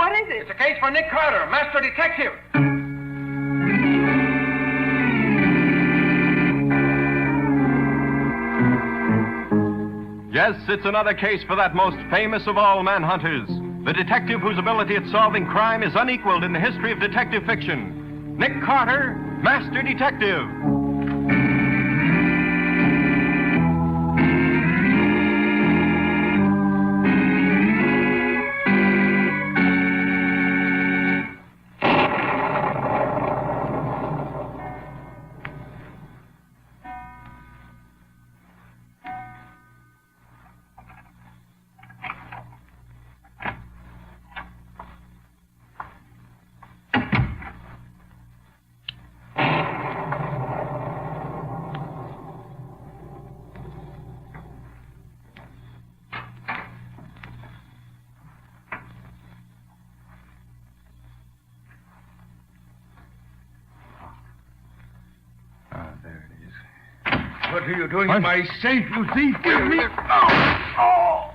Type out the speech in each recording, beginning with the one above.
What is it? It's a case for Nick Carter, master detective. Yes, it's another case for that most famous of all manhunters, the detective whose ability at solving crime is unequaled in the history of detective fiction. Nick Carter, Master Detective. What are you doing in my safe, you thief? Give me... Oh!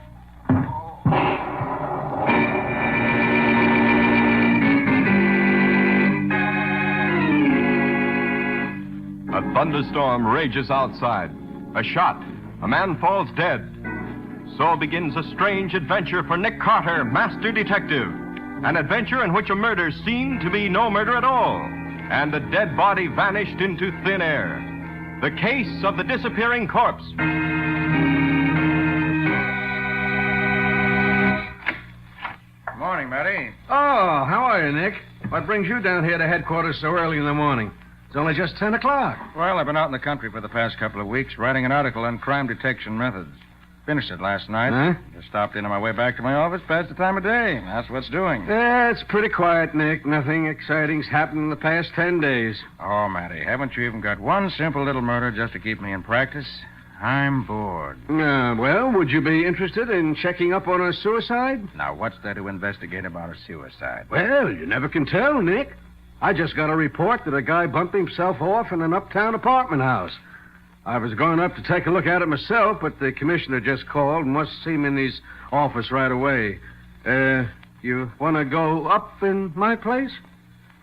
A thunderstorm rages outside. A shot. A man falls dead. So begins a strange adventure for Nick Carter, Master Detective. An adventure in which a murder seemed to be no murder at all, and a dead body vanished into thin air. The case of the disappearing corpse. Morning, Matty. Oh, how are you, Nick? What brings you down here to headquarters so early in the morning? It's only just 10 o'clock. Well, I've been out in the country for the past couple of weeks writing an article on crime detection methods. Finished it last night. Huh? Just stopped in on my way back to my office past the time of day. That's what's doing. Yeah, it's pretty quiet, Nick. Nothing exciting's happened in the past 10 days. Oh, Matty, haven't you even got one simple little murder just to keep me in practice? I'm bored. Well, would you be interested in checking up on a suicide? Now, what's there to investigate about a suicide? Well, you never can tell, Nick. I just got a report that a guy bumped himself off in an uptown apartment house. I was going up to take a look at it myself, but the commissioner just called and must see me in his office right away. You want to go up in my place?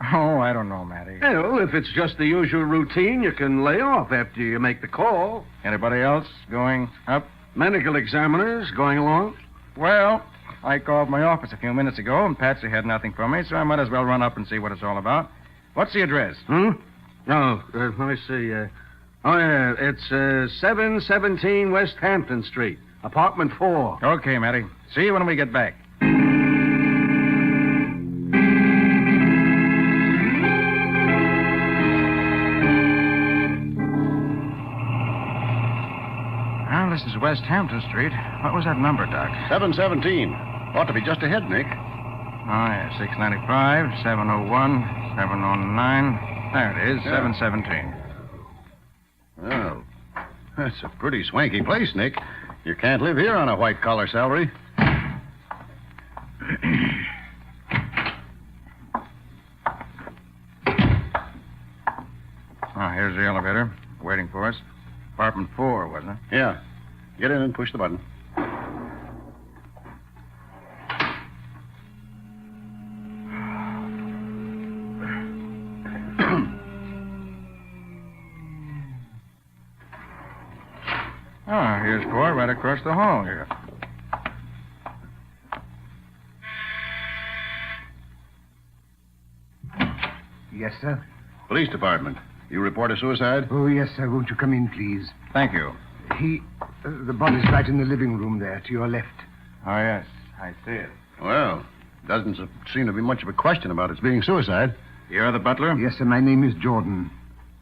Oh, I don't know, Matty. Well, if it's just the usual routine, you can lay off after you make the call. Anybody else going up? Medical examiners going along? Well, I called my office a few minutes ago, and Patsy had nothing for me, so I might as well run up and see what it's all about. What's the address? Let me see. Yeah, it's 717 West Hampton Street, apartment 4. Okay, Matty. See you when we get back. Well, this is West Hampton Street. What was that number, Doc? 717. Ought to be just ahead, Nick. Oh, yeah, 695, 701, 709. There it is, Yeah. 717. Well, that's a pretty swanky place, Nick. You can't live here on a white-collar salary. Oh, here's the elevator, waiting for us. Apartment 4, wasn't it? Yeah. Get in and push the button. Oh, here's 4 right across the hall here. Yes, sir. Police department. You report a suicide? Oh, yes, sir. Won't you come in, please? Thank you. The body's right in the living room there, to your left. Oh, yes, I see it. Well, doesn't seem to be much of a question about its being suicide. You're the butler? Yes, sir. My name is Jordan.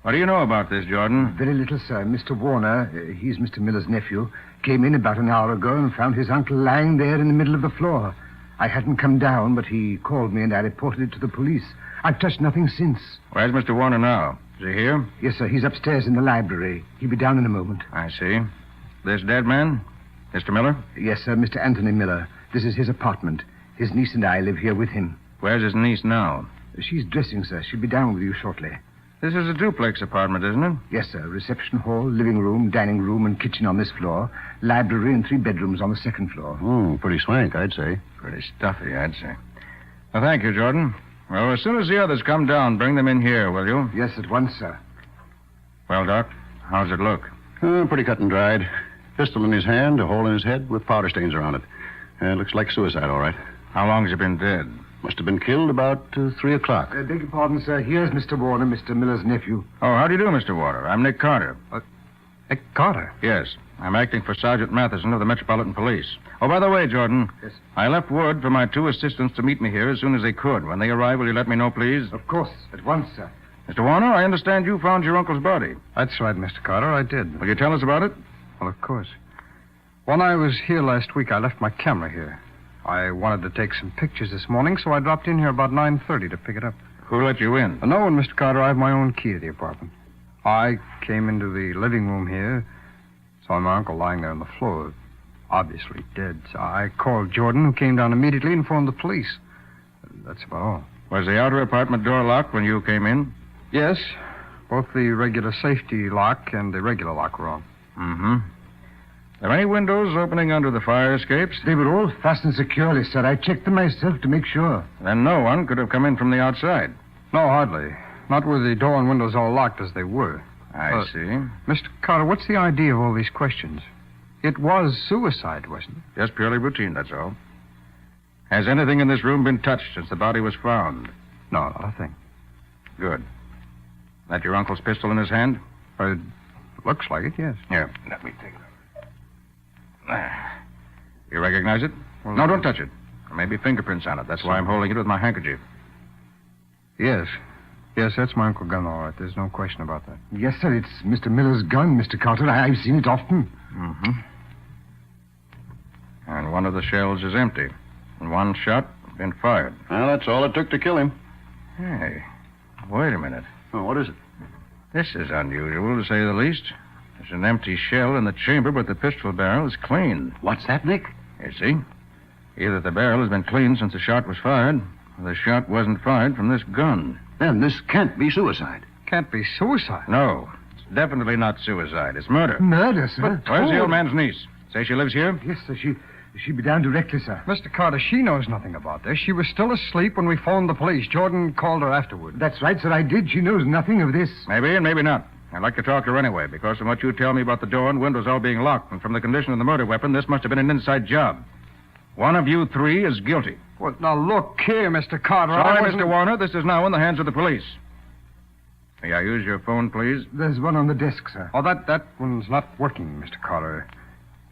What do you know about this, Jordan? Very little, sir. Mr. Warner, he's Mr. Miller's nephew, came in about an hour ago and found his uncle lying there in the middle of the floor. I hadn't come down, but he called me and I reported it to the police. I've touched nothing since. Where's Mr. Warner now? Is he here? Yes, sir. He's upstairs in the library. He'll be down in a moment. I see. This dead man? Mr. Miller? Yes, sir. Mr. Anthony Miller. This is his apartment. His niece and I live here with him. Where's his niece now? She's dressing, sir. She'll be down with you shortly. This is a duplex apartment, isn't it? Yes, sir. Reception hall, living room, dining room, and kitchen on this floor. Library and 3 bedrooms on the second floor. Pretty swank, I'd say. Pretty stuffy, I'd say. Well, thank you, Jordan. Well, as soon as the others come down, bring them in here, will you? Yes, at once, sir. Well, Doc, how's it look? Pretty cut and dried. Pistol in his hand, a hole in his head with powder stains around it. Looks like suicide, all right. How long has he been dead? Must have been killed about 3 o'clock. Beg your pardon, sir. Here's Mr. Warner, Mr. Miller's nephew. Oh, how do you do, Mr. Warner? I'm Nick Carter. Nick Carter? Yes, I'm acting for Sergeant Matheson of the Metropolitan Police. Oh, by the way, Jordan, Yes. I left word for my 2 assistants to meet me here as soon as they could. When they arrive, will you let me know, please? Of course, at once, sir. Mr. Warner, I understand you found your uncle's body. That's right, Mr. Carter. I did. Will you tell us about it? Well, of course. When I was here last week, I left my camera here. I wanted to take some pictures this morning, so I dropped in here about 9:30 to pick it up. Who let you in? No one, Mr. Carter. I have my own key to the apartment. I came into the living room here, saw my uncle lying there on the floor, obviously dead. So I called Jordan, who came down immediately and phoned the police. That's about all. Was the outer apartment door locked when you came in? Yes, both the regular safety lock and the regular lock were on. Mm-hmm. Are there any windows opening under the fire escapes? They were all fastened securely, sir. I checked them myself to make sure. Then no one could have come in from the outside. No, hardly. Not with the door and windows all locked as they were. I see. Mr. Carter, what's the idea of all these questions? It was suicide, wasn't it? Just purely routine, that's all. Has anything in this room been touched since the body was found? No, not a thing. Good. That your uncle's pistol in his hand? It looks like it, yes. Here, let me take it. You recognize it? Well, No, don't touch it. There may be fingerprints on it. That's why I'm holding it with my handkerchief. Yes. Yes, that's my Uncle Gun, all right. There's no question about that. Yes, sir. It's Mr. Miller's gun, Mr. Carter. I've seen it often. Mm-hmm. And one of the shells is empty. And one shot been fired. Well, that's all it took to kill him. Hey, wait a minute. Oh, what is it? This is unusual, to say the least. There's an empty shell in the chamber, but the pistol barrel is clean. What's that, Nick? You see? Either the barrel has been cleaned since the shot was fired, or the shot wasn't fired from this gun. Then this can't be suicide. Can't be suicide. No, it's definitely not suicide. It's murder. Murder, sir. Where's the old man's niece? Say she lives here? Yes, sir. She'll be down directly, sir. Mr. Carter, she knows nothing about this. She was still asleep when we phoned the police. Jordan called her afterward. That's right, sir. I did. She knows nothing of this. Maybe and maybe not. I'd like to talk to her anyway, because from what you tell me about the door and windows all being locked, and from the condition of the murder weapon, this must have been an inside job. One of you 3 is guilty. Well, now, look here, Mr. Carter. Sorry, Mr. Warner. This is now in the hands of the police. May I use your phone, please? There's one on the desk, sir. Oh, that one's not working, Mr. Carter.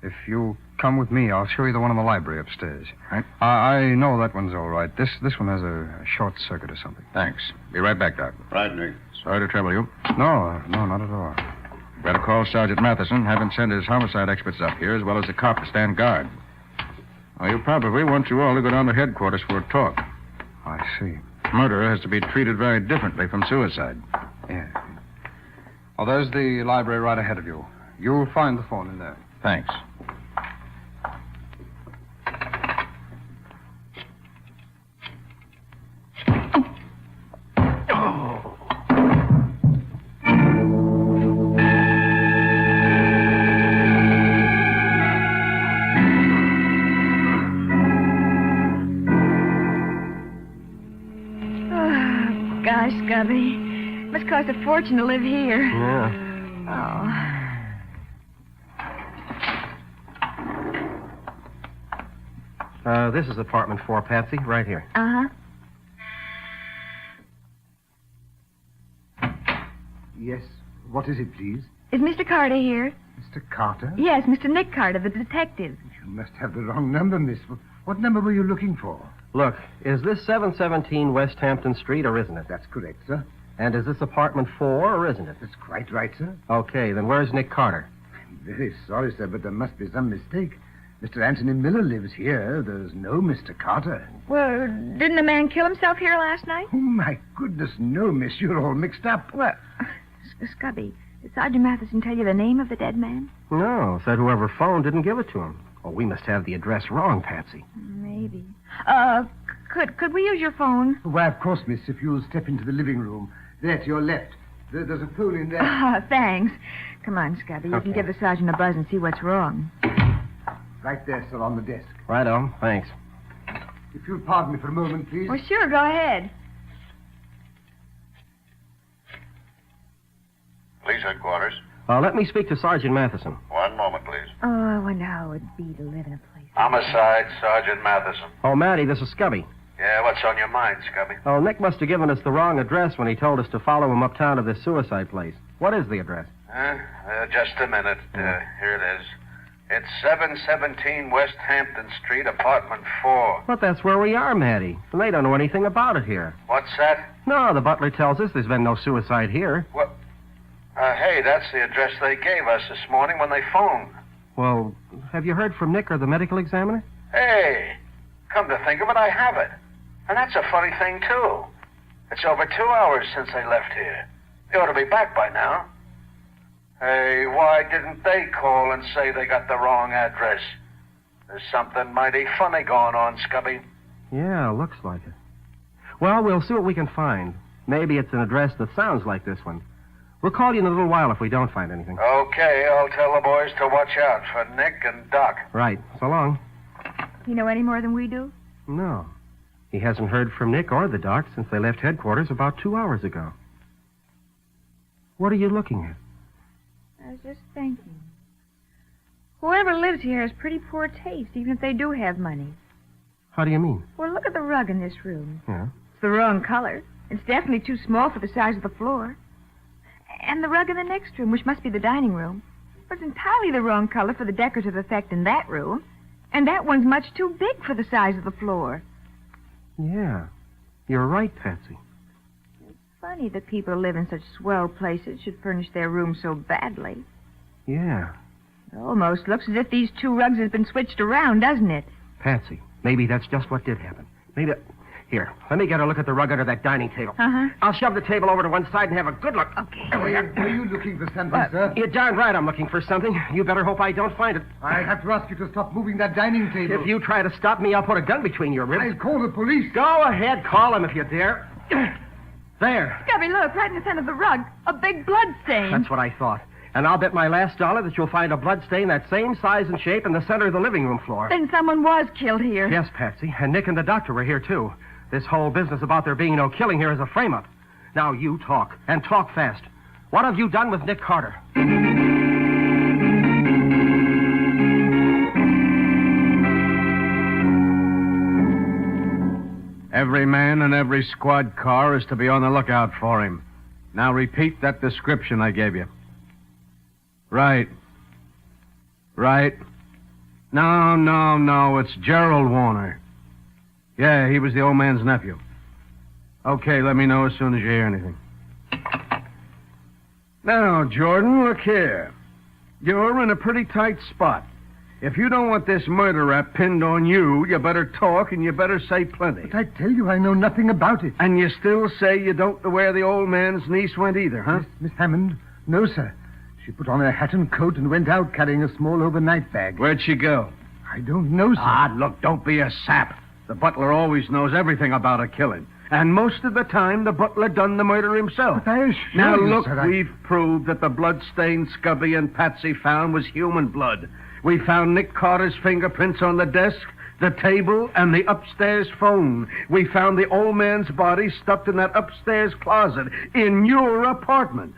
If you come with me, I'll show you the one in the library upstairs. Right. I know that one's all right. This one has a short circuit or something. Thanks. Be right back, Doc. Right, Nick. Sorry to trouble you. No, not at all. Better call Sergeant Matheson, have him send his homicide experts up here, as well as the cop to stand guard. Well, he'll probably want you all to go down to headquarters for a talk. I see. Murder has to be treated very differently from suicide. Yeah. Oh, there's the library right ahead of you. You'll find the phone in there. Thanks. Gosh, Scubby. Must cost a fortune to live here. Yeah. Oh. This is apartment 4, Patsy, right here. Uh-huh. Yes. What is it, please? Is Mr. Carter here? Mr. Carter? Yes, Mr. Nick Carter, the detective. You must have the wrong number, miss. What number were you looking for? Look, is this 717 West Hampton Street, or isn't it? That's correct, sir. And is this apartment 4, or isn't it? That's quite right, sir. Okay, then where's Nick Carter? I'm very sorry, sir, but there must be some mistake. Mr. Anthony Miller lives here. There's no Mr. Carter. Well, didn't a man kill himself here last night? Oh, my goodness, no, miss. You're all mixed up. Well, Scubby, did Sergeant Matheson tell you the name of the dead man? No, said whoever phoned didn't give it to him. Oh, we must have the address wrong, Patsy. Maybe. Could we use your phone? Why, of course, miss, if you'll step into the living room. There, to your left. There's a phone in there. Thanks. Come on, Scubby. You Okay. can give the sergeant a buzz and see what's wrong. Right there, sir, on the desk. Righto, thanks. If you'll pardon me for a moment, please. Well, sure, go ahead. Police headquarters. Let me speak to Sergeant Matheson. One moment, please. Oh, I wonder how it would be to live in a place. Homicide, Sergeant Matheson. Oh, Matty, this is Scubby. Yeah, what's on your mind, Scubby? Oh, Nick must have given us the wrong address when he told us to follow him uptown to this suicide place. What is the address? Just a minute. Here it is. It's 717 West Hampton Street, apartment 4. But that's where we are, Matty. And they don't know anything about it here. What's that? No, the butler tells us there's been no suicide here. What? Hey, that's the address they gave us this morning when they phoned. Well, have you heard from Nick or the medical examiner? Hey, come to think of it, I have it. And that's a funny thing, too. It's over 2 hours since they left here. They ought to be back by now. Hey, why didn't they call and say they got the wrong address? There's something mighty funny going on, Scubby. Yeah, looks like it. Well, we'll see what we can find. Maybe it's an address that sounds like this one. We'll call you in a little while if we don't find anything. Okay, I'll tell the boys to watch out for Nick and Doc. Right. So long. You know any more than we do? No. He hasn't heard from Nick or the doc since they left headquarters about 2 hours ago. What are you looking at? I was just thinking. Whoever lives here has pretty poor taste, even if they do have money. How do you mean? Well, look at the rug in this room. Yeah. It's the wrong color. It's definitely too small for the size of the floor. And the rug in the next room, which must be the dining room, was entirely the wrong color for the decorative effect in that room. And that one's much too big for the size of the floor. Yeah. You're right, Patsy. Funny that people who live in such swell places should furnish their rooms so badly. Yeah. It almost looks as if these two rugs have been switched around, doesn't it? Patsy, maybe that's just what did happen. Maybe... Here, let me get a look at the rug under that dining table. Uh-huh. I'll shove the table over to one side and have a good look. Okay. Are you looking for something, sir? You're darn right I'm looking for something. You better hope I don't find it. I have to ask you to stop moving that dining table. If you try to stop me, I'll put a gun between your ribs. I'll call the police. Go ahead, call them if you dare. There. Scubby, look, right in the center of the rug. A big blood stain. That's what I thought. And I'll bet my last dollar that you'll find a blood stain that same size and shape in the center of the living room floor. Then someone was killed here. Yes, Patsy. And Nick and the doctor were here, too. This whole business about there being no killing here is a frame-up. Now you talk, and talk fast. What have you done with Nick Carter? Every man in every squad car is to be on the lookout for him. Now repeat that description I gave you. Right. No. It's Gerald Warner. Yeah, he was the old man's nephew. Okay, let me know as soon as you hear anything. Now, Jordan, look here. You're in a pretty tight spot. If you don't want this murder rap pinned on you, you better talk and you better say plenty. But I tell you, I know nothing about it. And you still say you don't know where the old man's niece went either, huh? Miss Hammond? No, sir. She put on her hat and coat and went out carrying a small overnight bag. Where'd she go? I don't know, sir. Look, don't be a sap. The butler always knows everything about a killing. And most of the time, the butler done the murder himself. But I assure Now, you, look, sir, we've proved that the blood-stained Scubby and Patsy found was human blood. We found Nick Carter's fingerprints on the desk, the table, and the upstairs phone. We found the old man's body stuffed in that upstairs closet in your apartment.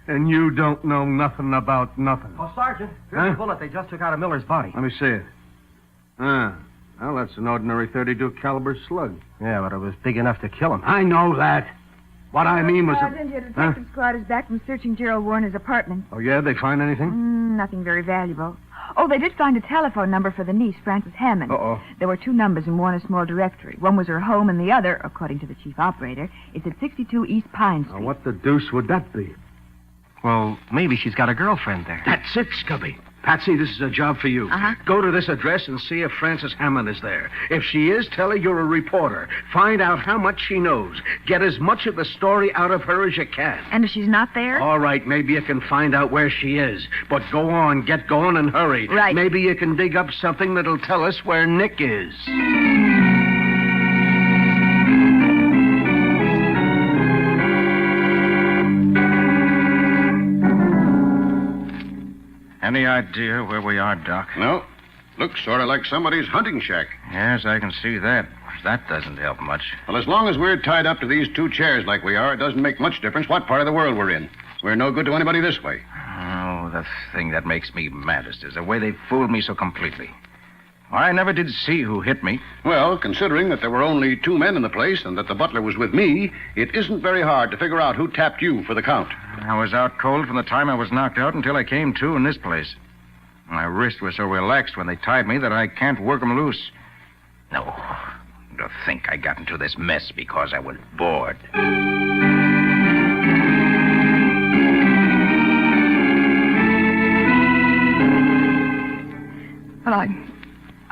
And you don't know nothing about nothing. Oh, Sergeant, here's the bullet they just took out of Miller's body. Let me see it. Well, that's an ordinary .32 caliber slug. Yeah, but it was big enough to kill him. I know that. What I mean was... Sergeant, your detective squad is back from searching Gerald Warner's apartment. Oh, yeah? They find anything? Nothing very valuable. Oh, they did find a telephone number for the niece, Frances Hammond. Uh-oh. There were 2 numbers in one, a small directory. One was her home, and the other, according to the chief operator, is at 62 East Pine Street. Now, what the deuce would that be? Well, maybe she's got a girlfriend there. That's it, Scubby. Patsy, this is a job for you. Uh-huh. Go to this address and see if Frances Hammond is there. If she is, tell her you're a reporter. Find out how much she knows. Get as much of the story out of her as you can. And if she's not there? All right, maybe you can find out where she is. But go on, get going and hurry. Right. Maybe you can dig up something that'll tell us where Nick is. Any idea where we are, Doc? No. Looks sort of like somebody's hunting shack. Yes, I can see that. That doesn't help much. Well, as long as we're tied up to these two chairs like we are, it doesn't make much difference what part of the world we're in. We're no good to anybody this way. Oh, the thing that makes me maddest is the way they fooled me so completely. I never did see who hit me. Well, considering that there were only 2 men in the place and that the butler was with me, it isn't very hard to figure out who tapped you for the count. I was out cold from the time I was knocked out until I came to in this place. My wrist was so relaxed when they tied me that I can't work 'em loose. No, to think I got into this mess because I was bored. Well,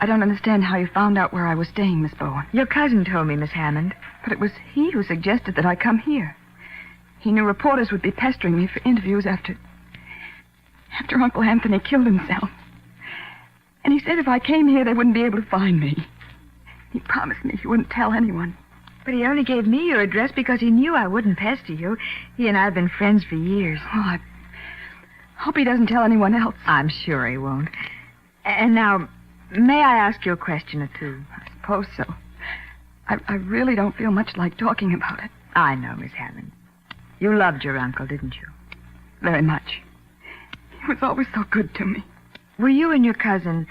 I don't understand how you found out where I was staying, Miss Bowen. Your cousin told me, Miss Hammond. But it was he who suggested that I come here. He knew reporters would be pestering me for interviews after Uncle Anthony killed himself. And he said if I came here, they wouldn't be able to find me. He promised me he wouldn't tell anyone. But he only gave me your address because he knew I wouldn't pester you. He and I have been friends for years. Oh, I hope he doesn't tell anyone else. I'm sure he won't. And now, may I ask you a question or two? I suppose so. I really don't feel much like talking about it. I know, Miss Hammond. You loved your uncle, didn't you? Very much. He was always so good to me. Were you and your cousin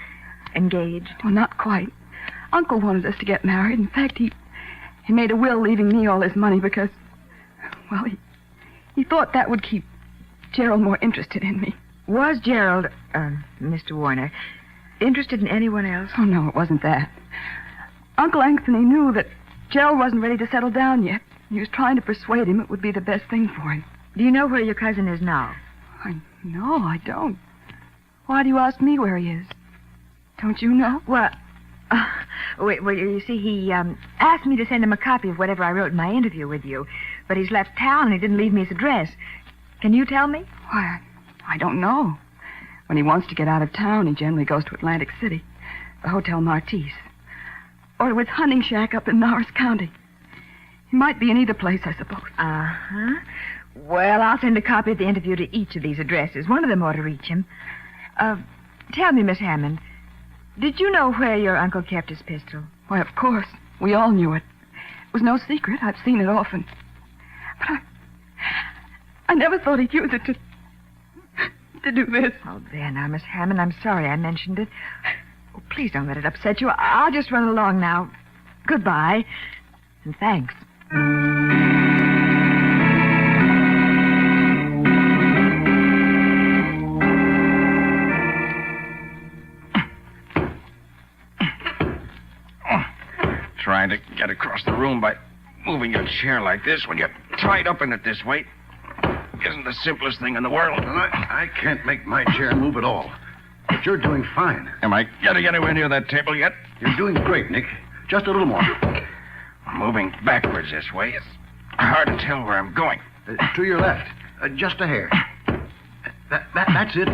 engaged? Well, not quite. Uncle wanted us to get married. In fact, he made a will leaving me all his money because, well, he thought that would keep Gerald more interested in me. Was Gerald, Mr. Warner, interested in anyone else? Oh, no, it wasn't that. Uncle Anthony knew that Gerald wasn't ready to settle down yet. He was trying to persuade him it would be the best thing for him. Do you know where your cousin is now? No, I don't. Why do you ask me where he is? Don't you know? Well, you see, he asked me to send him a copy of whatever I wrote in my interview with you, but he's left town and he didn't leave me his address. Can you tell me? Why, I don't know. When he wants to get out of town, he generally goes to Atlantic City, the Hotel Martise, or to his hunting shack up in Norris County. He might be in either place, I suppose. Uh-huh. Well, I'll send a copy of the interview to each of these addresses. One of them ought to reach him. Tell me, Miss Hammond, did you know where your uncle kept his pistol? Why, of course. We all knew it. It was no secret. I've seen it often. But I never thought he'd use it to do this. Oh, there now, Miss Hammond. I'm sorry I mentioned it. Oh, please don't let it upset you. I'll just run along now. Goodbye. And thanks. Trying to get across the room by moving your chair like this when you're tied up in it this way isn't the simplest thing in the world. I can't make my chair move at all. But you're doing fine. Am I getting anywhere near that table yet? You're doing great, Nick. Just a little more. I'm moving backwards this way. It's hard to tell where I'm going. To your left. Just a hair. That's it.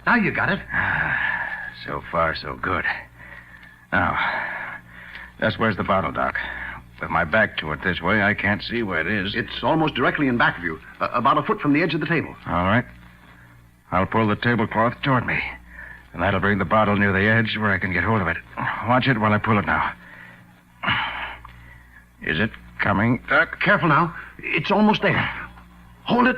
Now you got it. So far, so good. Now, just where's the bottle, Doc? With my back to it this way, I can't see where it is. It's almost directly in back of you. About a foot from the edge of the table. All right. I'll pull the tablecloth toward me. And that'll bring the bottle near the edge where I can get hold of it. Watch it while I pull it now. Is it coming, Doc? Careful now. It's almost there. Hold it.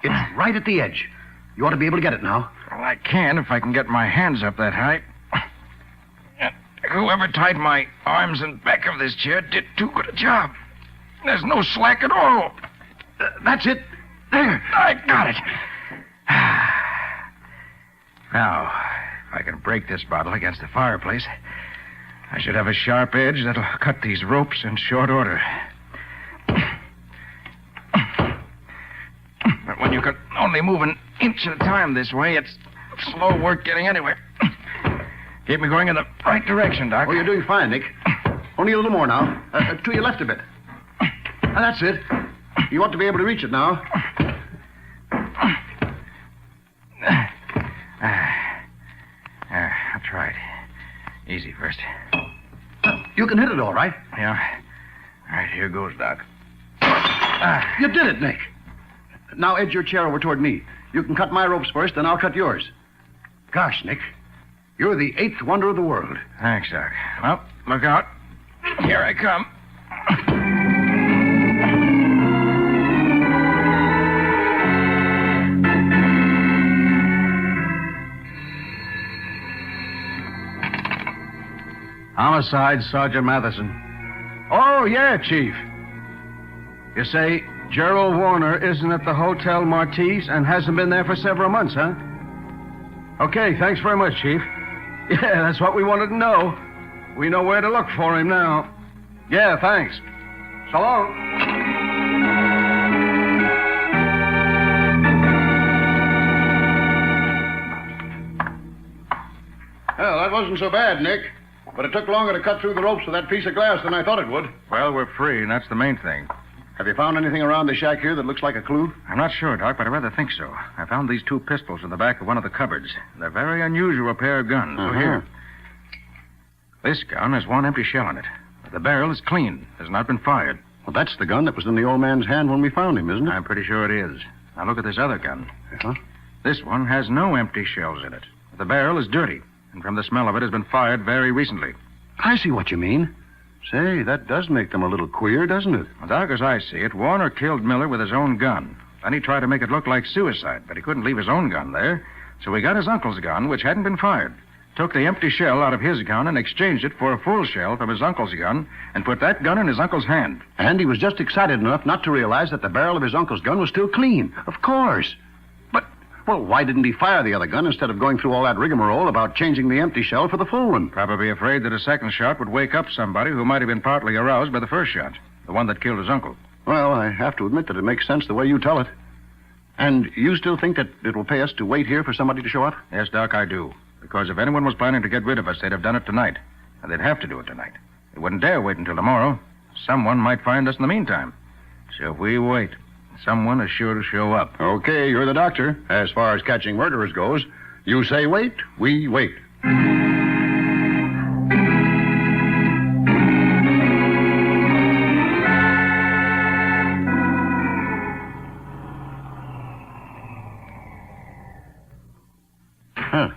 It's right at the edge. You ought to be able to get it now. Well, I can if I can get my hands up that high. Whoever tied my arms and back of this chair did too good a job. There's no slack at all. That's it. There. I got it. Now, if I can break this bottle against the fireplace, I should have a sharp edge that'll cut these ropes in short order. But when you can only move an inch at a time this way, it's slow work getting anywhere. Keep me going in the right direction, Doc. Oh, you're doing fine, Nick. Only a little more now. To your left a bit. That's it. You ought to be able to reach it now. I'll try it. Easy first. You can hit it all right. Yeah. All right, here goes, Doc. You did it, Nick. Now edge your chair over toward me. You can cut my ropes first, then I'll cut yours. Gosh, Nick. You're the 8th wonder of the world. Thanks, Doc. Well, look out. Here I come. Homicide, Sergeant Matheson. Oh, yeah, Chief. You say Gerald Warner isn't at the Hotel Martise and hasn't been there for several months, huh? Okay, thanks very much, Chief. Yeah, that's what we wanted to know. We know where to look for him now. Yeah, thanks. So long. Well, that wasn't so bad, Nick. But it took longer to cut through the ropes with that piece of glass than I thought it would. Well, we're free, and that's the main thing. Have you found anything around the shack here that looks like a clue? I'm not sure, Doc, but I rather think so. I found these 2 pistols in the back of one of the cupboards. They're a very unusual pair of guns. So here. This gun has 1 empty shell in it. The barrel is clean. Has not been fired. Well, that's the gun that was in the old man's hand when we found him, isn't it? I'm pretty sure it is. Now look at this other gun. Huh? This one has no empty shells in it. The barrel is dirty, and from the smell of it has been fired very recently. I see what you mean. Say, that does make them a little queer, doesn't it? Well, Doc, as I see it, Warner killed Miller with his own gun. Then he tried to make it look like suicide, but he couldn't leave his own gun there. So he got his uncle's gun, which hadn't been fired, took the empty shell out of his gun and exchanged it for a full shell from his uncle's gun, and put that gun in his uncle's hand. And he was just excited enough not to realize that the barrel of his uncle's gun was still clean. Of course. But, well, why didn't he fire the other gun instead of going through all that rigmarole about changing the empty shell for the full one? Probably afraid that a second shot would wake up somebody who might have been partly aroused by the first shot, the one that killed his uncle. Well, I have to admit that it makes sense the way you tell it. And you still think that it will pay us to wait here for somebody to show up? Yes, Doc, I do. Because if anyone was planning to get rid of us, they'd have done it tonight. And they'd have to do it tonight. They wouldn't dare wait until tomorrow. Someone might find us in the meantime. So if we wait, someone is sure to show up. Okay, you're the doctor. As far as catching murderers goes, you say wait, we wait. Huh.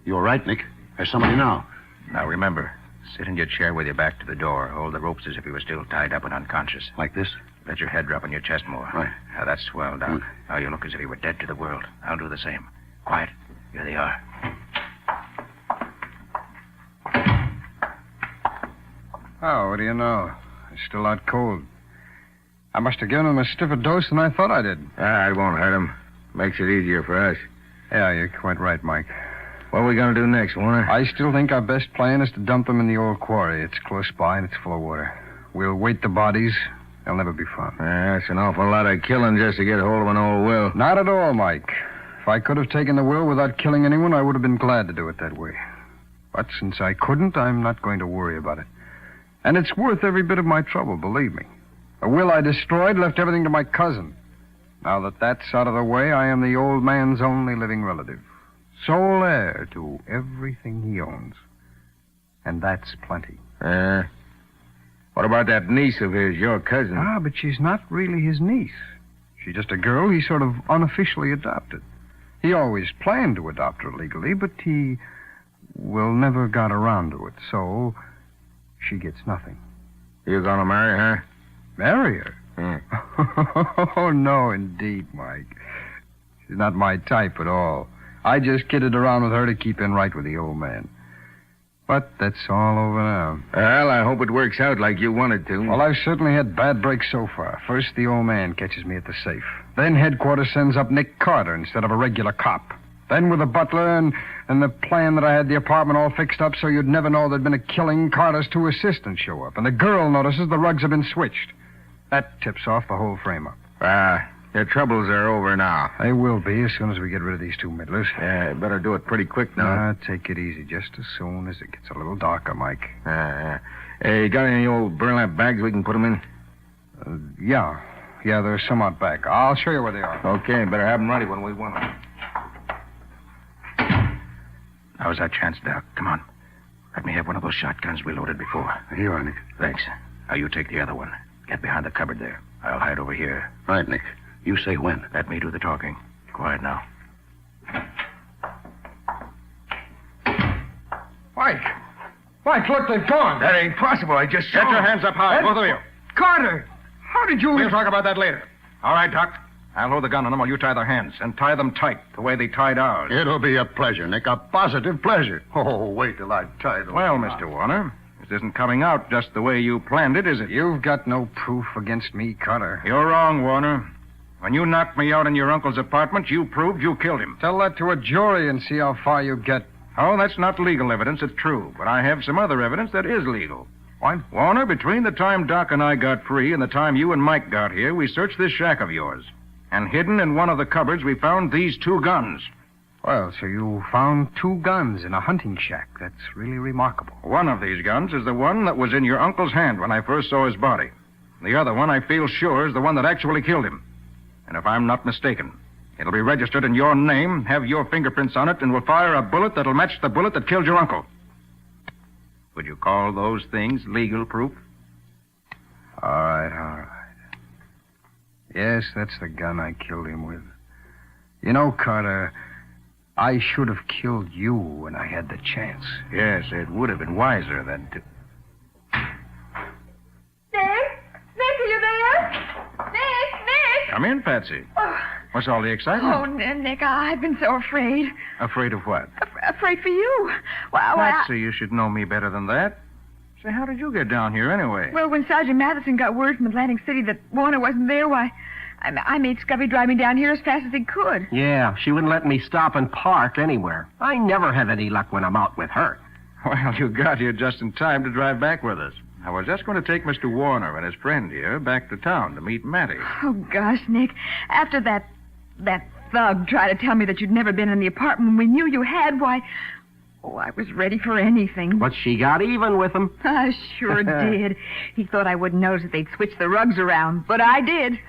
You all right, Nick? There's somebody now. Now remember, sit in your chair with your back to the door. Hold the ropes as if you were still tied up and unconscious. Like this? Let your head drop on your chest more. Right. Now that's swell, Doc. Now you look as if you were dead to the world. I'll do the same. Quiet. Here they are. Oh, what do you know? He's still out cold. I must have given him a stiffer dose than I thought I did. It won't hurt him. Makes it easier for us. Yeah, you're quite right, Mike. What are we going to do next, Warner? I still think our best plan is to dump them in the old quarry. It's close by and it's full of water. We'll weight the bodies. They'll never be found. That's an awful lot of killing just to get hold of an old will. Not at all, Mike. If I could have taken the will without killing anyone, I would have been glad to do it that way. But since I couldn't, I'm not going to worry about it. And it's worth every bit of my trouble, believe me. The will I destroyed left everything to my cousin. Now that that's out of the way, I am the old man's only living relative. Sole heir to everything he owns. And that's plenty. What about that niece of his, your cousin? Ah, but she's not really his niece. She's just a girl he sort of unofficially adopted. He always planned to adopt her legally, but he, well, never got around to it, so she gets nothing. You gonna marry her? Marry her? Oh, no, indeed, Mike. She's not my type at all. I just kidded around with her to keep in right with the old man. But that's all over now. Well, I hope it works out like you wanted to. Well, I've certainly had bad breaks so far. First, the old man catches me at the safe. Then headquarters sends up Nick Carter instead of a regular cop. Then with the butler and the plan that I had the apartment all fixed up so you'd never know there'd been a killing, Carter's 2 assistants show up. And the girl notices the rugs have been switched. That tips off the whole frame-up. Your troubles are over now. They will be as soon as we get rid of these 2 middlers. Yeah, better do it pretty quick now. Take it easy just as soon as it gets a little darker, Mike. Hey, you got any old burlap bags we can put them in? Yeah, there's some out back. I'll show you where they are. Okay, better have them ready when we want them. Now's our chance, Doc. Come on. Let me have one of those shotguns we loaded before. Here you are, Nick. Thanks. Now you take the other one. Get behind the cupboard there. I'll hide over here. Right, Nick. You say when. Let me do the talking. Quiet now. Mike! Mike, look, they've gone. That ain't possible. I just Get saw your them. hands up high, both of you. Carter! How did you... We'll talk about that later. All right, Doc. I'll load the gun on them while you tie their hands. And tie them tight, the way they tied ours. It'll be a pleasure, Nick. A positive pleasure. Oh, wait till I tie them. Well, Mr. Warner, this isn't coming out just the way you planned it, is it? You've got no proof against me, Carter. You're wrong, Warner. When you knocked me out in your uncle's apartment, you proved you killed him. Tell that to a jury and see how far you get. Oh, that's not legal evidence, it's true. But I have some other evidence that is legal. What? Warner, between the time Doc and I got free and the time you and Mike got here, we searched this shack of yours. And hidden in one of the cupboards, we found these 2 guns. Well, so you found 2 guns in a hunting shack. That's really remarkable. One of these guns is the one that was in your uncle's hand when I first saw his body. The other one, I feel sure, is the one that actually killed him. And if I'm not mistaken, it'll be registered in your name, have your fingerprints on it, and will fire a bullet that'll match the bullet that killed your uncle. Would you call those things legal proof? All right. Yes, that's the gun I killed him with. You know, Carter, I should have killed you when I had the chance. Yes, it would have been wiser than to... Nick? Nick, are you there? Nick! Come in, Patsy. Oh, What's all the excitement? Nick, I've been so afraid. Afraid of what? Afraid for you. Well, Patsy, you should know me better than that. Say, how did you get down here anyway? Well, when Sergeant Matheson got word from Atlantic City that Warner wasn't there, why, I made Scubby drive me down here as fast as he could. Yeah, she wouldn't let me stop and park anywhere. I never have any luck when I'm out with her. Well, you got here just in time to drive back with us. I was just going to take Mr. Warner and his friend here back to town to meet Mattie. Oh, gosh, Nick. After that thug tried to tell me that you'd never been in the apartment when we knew you had, why... Oh, I was ready for anything. But she got even with him. I sure did. He thought I wouldn't notice that they'd switch the rugs around, but I did.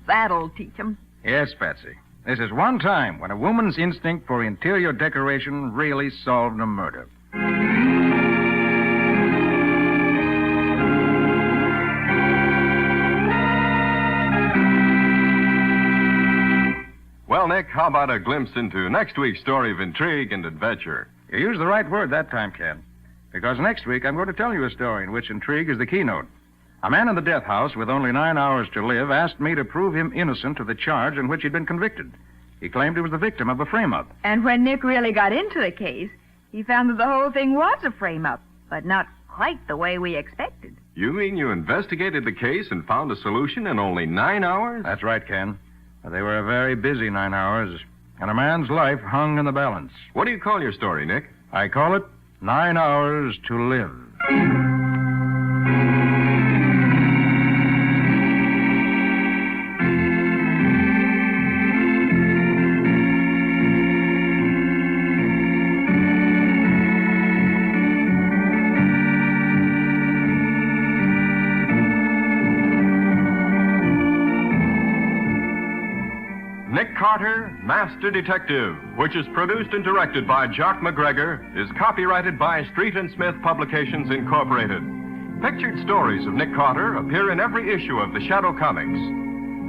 That'll teach him. Yes, Patsy. This is one time when a woman's instinct for interior decoration really solved a murder. Well, Nick, how about a glimpse into next week's story of intrigue and adventure? You used the right word that time, Ken. Because next week I'm going to tell you a story in which intrigue is the keynote. A man in the death house with only 9 hours to live asked me to prove him innocent of the charge in which he'd been convicted. He claimed he was the victim of a frame-up. And when Nick really got into the case, he found that the whole thing was a frame-up, but not quite the way we expected. You mean you investigated the case and found a solution in only 9 hours? That's right, Ken. They were a very busy 9 hours, and a man's life hung in the balance. What do you call your story, Nick? I call it 9 Hours to Live. Nick Carter, Master Detective, which is produced and directed by Jock McGregor, is copyrighted by Street and Smith Publications, Incorporated. Pictured stories of Nick Carter appear in every issue of the Shadow Comics.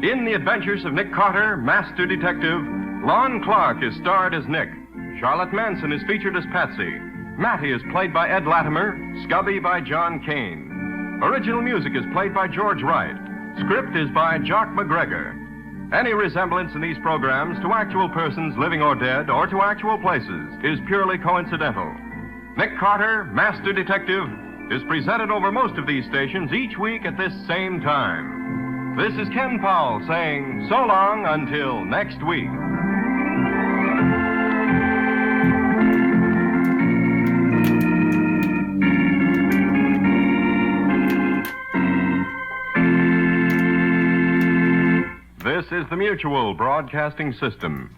In The Adventures of Nick Carter, Master Detective, Lon Clark is starred as Nick. Charlotte Manson is featured as Patsy. Mattie is played by Ed Latimer, Scubby by John Kane. Original music is played by George Wright. Script is by Jock McGregor. Any resemblance in these programs to actual persons living or dead or to actual places is purely coincidental. Nick Carter, Master Detective, is presented over most of these stations each week at this same time. This is Ken Powell saying so long until next week. This is the Mutual Broadcasting System.